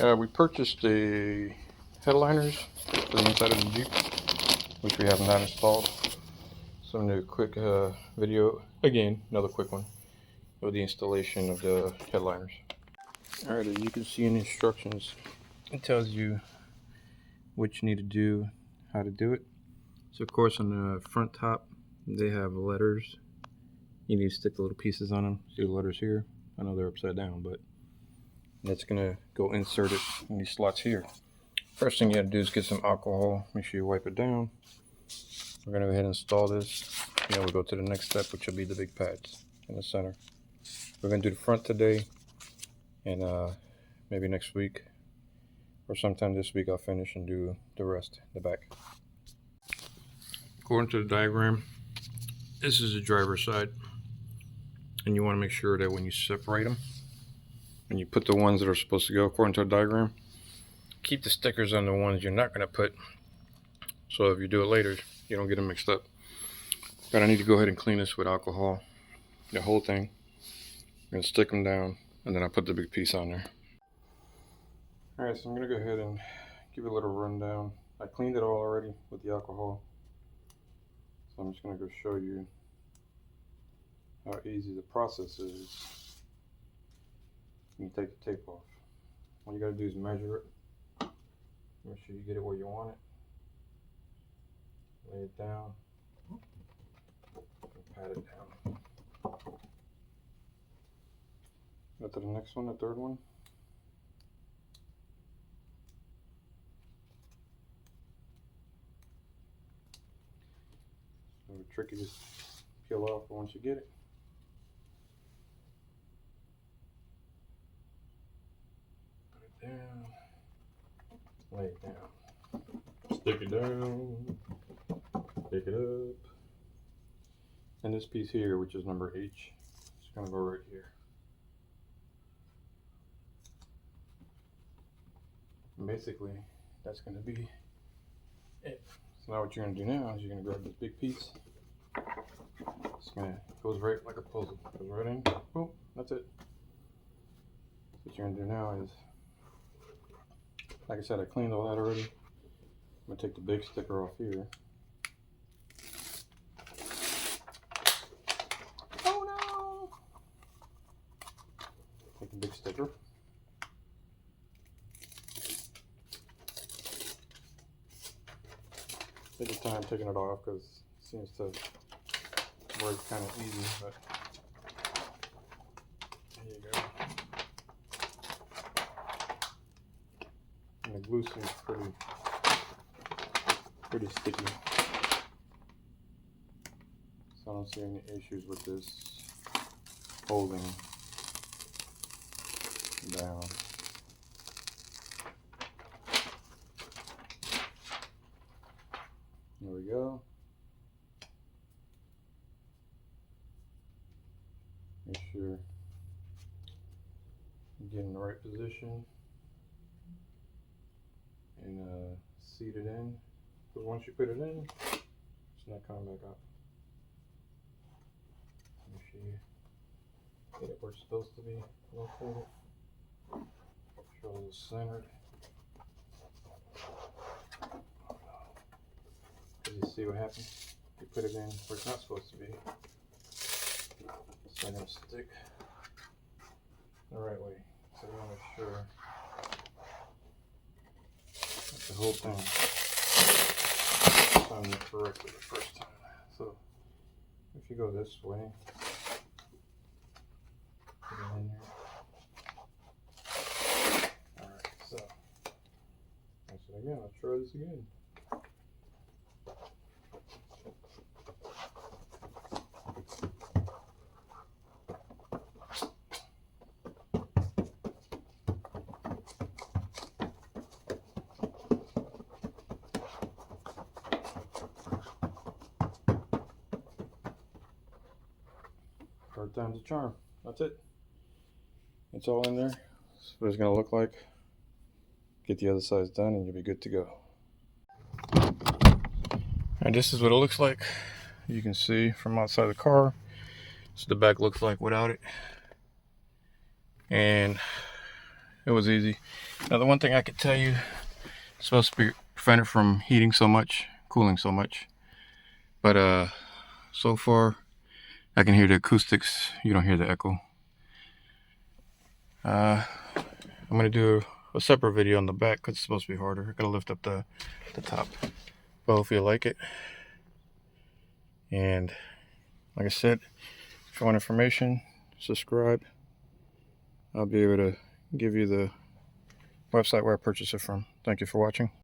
We purchased a headliners for the inside of the Jeep, which we have not installed. So I'm going to do a quick video, again, another quick one, of the installation of the headliners. Alright, as you can see in the instructions, it tells you what you need to do, how to do it. So of course on the front top, they have letters. You need to stick the little pieces on them. See the letters here? I know they're upside down, but that's gonna go insert it in these slots here. First thing you gotta do is get some alcohol. Make sure you wipe it down. We're gonna go ahead and install this. Then we'll go to the next step, which will be the big pads in the center. We're gonna do the front today, and maybe next week or sometime this week I'll finish and do the rest, the back. According to the diagram, this is the driver's side, and you want to make sure that when you separate them, when you put the ones that are supposed to go according to the diagram, keep the stickers on the ones you're not going to put, so if you do it later you don't get them mixed up. But I need to go ahead and clean this with alcohol, the whole thing. I'm going to stick them down, and then I put the big piece on there. Alright, so I'm going to go ahead and give it a little rundown. I cleaned it all already with the alcohol, so I'm just going to go show you how easy the process is when you take the tape off. All you got to do is measure it, make sure you get it where you want it, lay it down, and pat it down. Go to the next one, the third one. So the trick is just peel off once you get it. Put it down, lay it down, stick it down, pick it up, and this piece here, which is number H, is going to go right here. And basically, that's going to be it. So now what you're going to do now is you're going to grab this big piece. It's going to goes right like a puzzle. Goes right in. Boom. That's it. So what you're going to do now is, like I said, I cleaned all that already. I'm going to take the big sticker off here. Oh no! Take the big sticker. Take your time taking it off because it seems to break kind of easy, but there you go. And the glue seems pretty sticky, so I don't see any issues with this holding down. There we go. Make sure you get in the right position and seat it in. Because once you put it in, it's not coming back up. Make sure you get it where it's supposed to be located. Make sure it's centered. You see what happens? You put it in where it's not supposed to be. It's not going to stick the right way. So you want to make sure that the whole thing is done correctly the first time. So if you go this way, put it in there. Alright, so that's it again. Let's try this again. Third time's a charm. That's it. It's all in there. That's what it's going to look like. Get the other sides done and you'll be good to go. And this is what it looks like. You can see from outside the car. So the back looks like without it. And It was easy. Now the one thing I could tell you, it's supposed to be prevented from heating so much, cooling so much. But so far I can hear the acoustics. You don't hear the echo. I'm gonna do a separate video on the back because it's supposed to be harder. I gotta lift up the top. But hopefully you like it. And like I said, if you want information, subscribe. I'll be able to give you the website where I purchased it from. Thank you for watching.